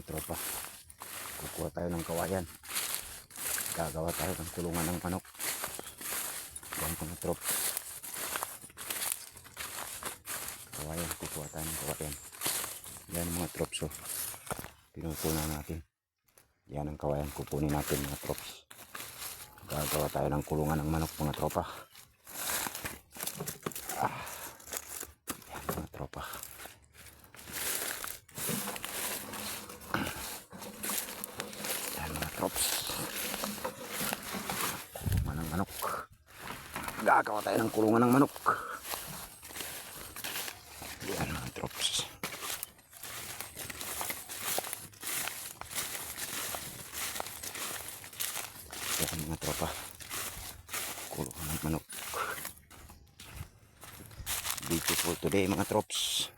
mga tropa, kukuha tayo ng kawayan, gagawa tayo ng kulungan ng manok. Yan mga trop, kawayan, kukuha tayo ng kawayan. Yan mga trop, so pinupunan natin. Yan ang kawayan, kukunin natin mga trops. Gagawa tayo ng kulungan ng manok mga tropa. Yan mga tropa. Yan mga trops, kulungan ng manok. Gagawa tayo ng kulungan ng manok. Yan mga trops. Yan mga tropa, kulungan ng manok. Beautiful today mga trops.